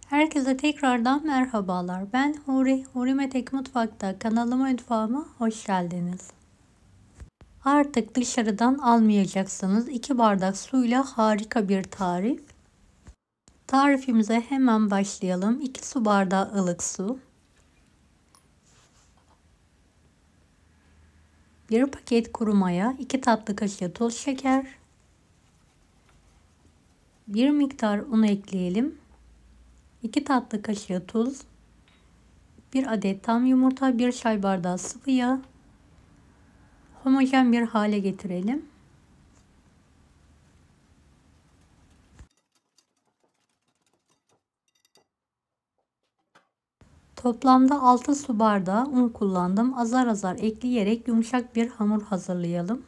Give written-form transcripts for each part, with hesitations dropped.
Herkese tekrardan merhabalar. Ben Huri, Hurimetek Mutfak'ta kanalıma mutfağıma hoş geldiniz. Artık dışarıdan almayacaksınız. 2 bardak suyla harika bir tarif. Tarifimize hemen başlayalım. 2 su bardağı ılık su. 1 paket kuru maya, 2 tatlı kaşığı toz şeker. 1 miktar un ekleyelim. 2 tatlı kaşığı tuz. 1 adet tam yumurta, 1 çay bardağı sıvı yağ. Homojen bir hale getirelim. Toplamda 6 su bardağı un kullandım. Azar azar ekleyerek yumuşak bir hamur hazırlayalım.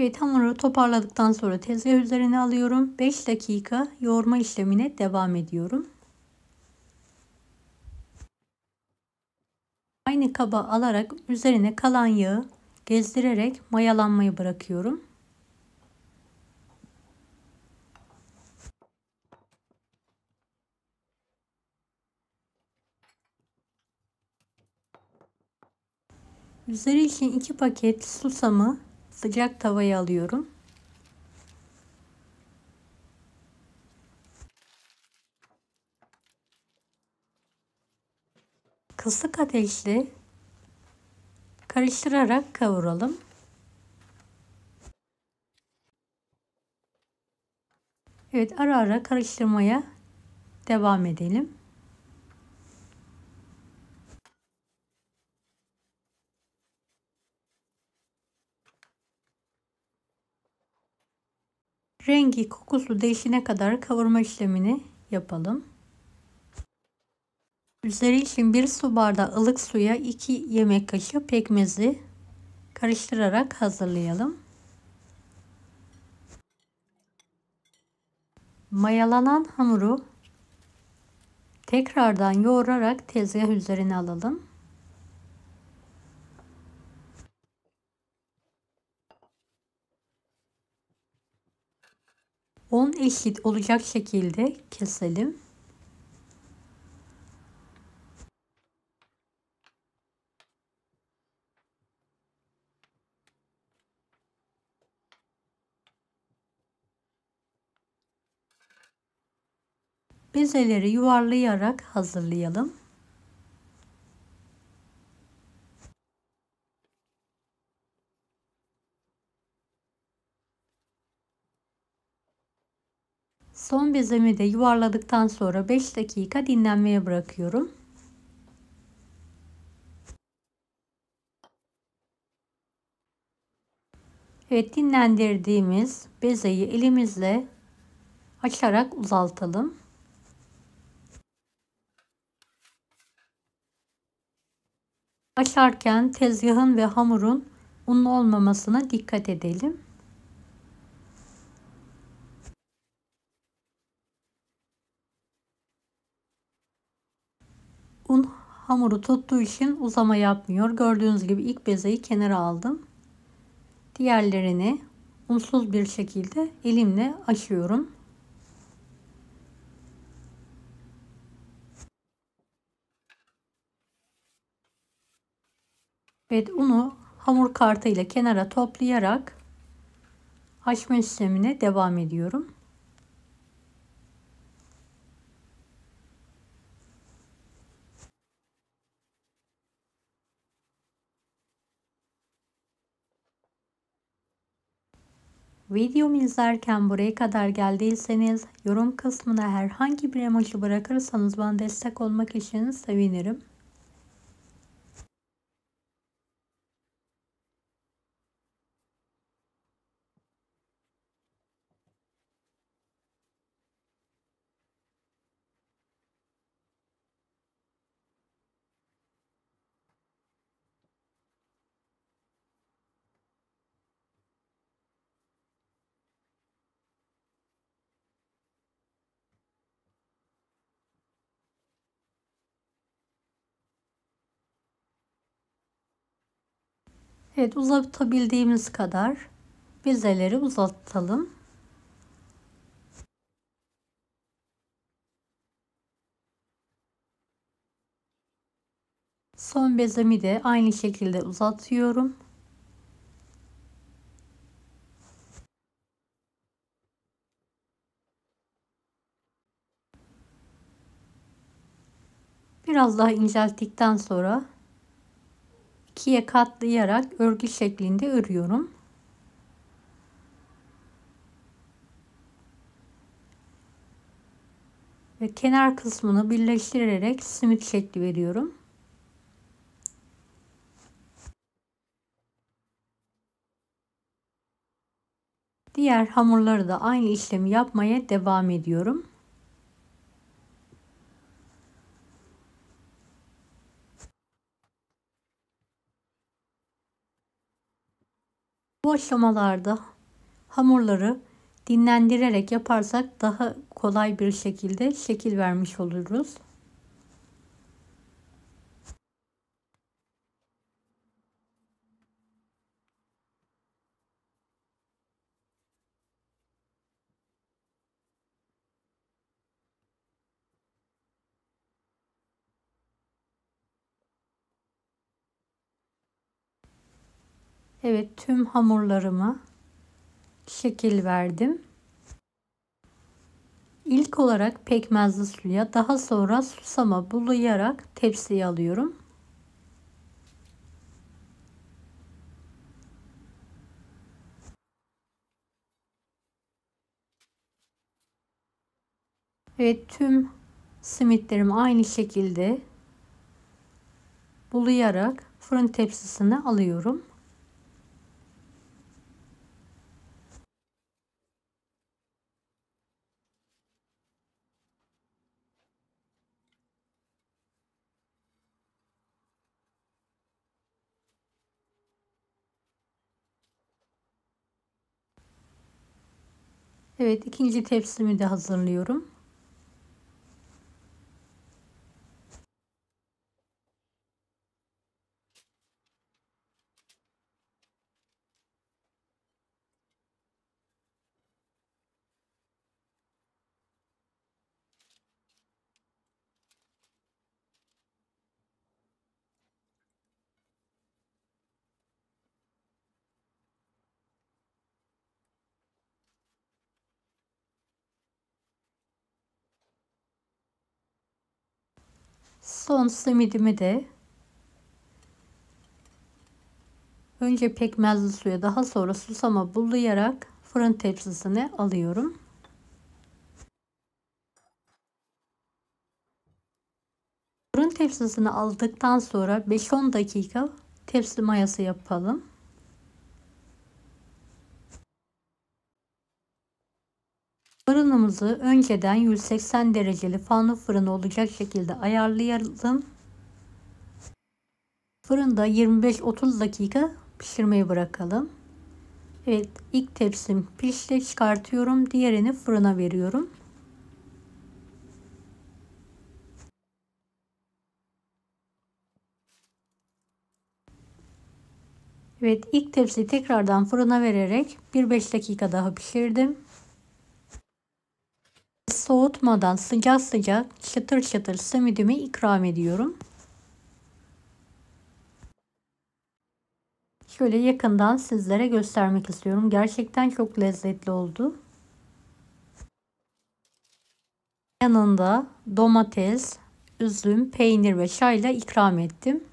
Evet, hamuru toparladıktan sonra tezgah üzerine alıyorum. 5 dakika yoğurma işlemine devam ediyorum. Aynı kaba alarak üzerine kalan yağı gezdirerek mayalanmayı bırakıyorum. Üzeri için 2 paket susamı sıcak tavaya alıyorum. Kısık ateşte karıştırarak kavuralım. Evet, ara ara karıştırmaya devam edelim. Rengi, kokusu değişene kadar kavurma işlemini yapalım. Üzeri için 1 su bardağı ılık suya 2 yemek kaşığı pekmezi karıştırarak hazırlayalım. Mayalanan hamuru tekrardan yoğurarak tezgah üzerine alalım. Un eşit olacak şekilde keselim. Bezeleri yuvarlayarak hazırlayalım. Son bezemi de yuvarladıktan sonra 5 dakika dinlenmeye bırakıyorum. Evet, dinlendirdiğimiz bezeyi elimizle açarak uzaltalım. Açarken tezgahın ve hamurun unlu olmamasına dikkat edelim. Un hamuru tuttuğu için uzama yapmıyor. Gördüğünüz gibi ilk bezeyi kenara aldım. Diğerlerini unsuz bir şekilde elimle açıyorum. Evet, unu hamur kartı ile kenara toplayarak açma işlemine devam ediyorum. Videomu izlerken buraya kadar geldiyseniz yorum kısmına herhangi bir emoji bırakırsanız bana destek olmak için sevinirim. Evet, uzatabildiğimiz kadar bezeleri uzatalım. Son bezemi de aynı şekilde uzatıyorum. Biraz daha incelttikten sonra ikiye katlayarak örgü şeklinde örüyorum. Ve kenar kısmını birleştirerek simit şekli veriyorum. Diğer hamurları da aynı işlemi yapmaya devam ediyorum. Bu aşamalarda hamurları dinlendirerek yaparsak daha kolay bir şekilde şekil vermiş oluruz. Evet, tüm hamurlarıma şekil verdim. İlk olarak pekmezli suya, daha sonra susama bulayarak tepsiye alıyorum. Evet, tüm simitlerimi aynı şekilde bulayarak fırın tepsisine alıyorum. Evet, ikinci tepsimi de hazırlıyorum. Son simidimi de önce pekmezli suya, daha sonra susama bulayarak fırın tepsisine alıyorum. Fırın tepsisine aldıktan sonra 5-10 dakika tepsi mayası yapalım. Fırınımızı önceden 180 dereceli fanlı fırın olacak şekilde ayarlayalım. Fırında 25-30 dakika pişirmeye bırakalım. Evet, ilk tepsim pişti, çıkartıyorum. Diğerini fırına veriyorum. Evet, ilk tepsiyi tekrardan fırına vererek 1-5 dakika daha pişirdim. Soğutmadan sıcak sıcak çıtır çıtır simidimi ikram ediyorum. Şöyle yakından sizlere göstermek istiyorum. Gerçekten çok lezzetli oldu. Yanında domates, üzüm, peynir ve çayla ikram ettim.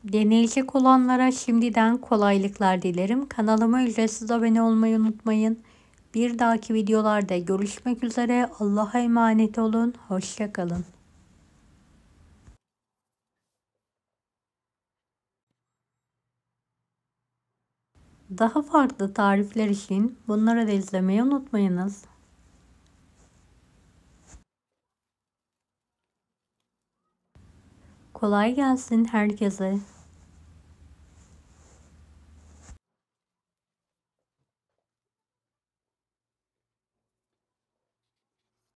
Deneyecek olanlara şimdiden kolaylıklar dilerim. Kanalıma ücretsiz abone olmayı unutmayın. Bir dahaki videolarda görüşmek üzere. Allah'a emanet olun. Hoşça kalın. Daha farklı tarifler için bunları da izlemeyi unutmayınız. Kolay gelsin herkese.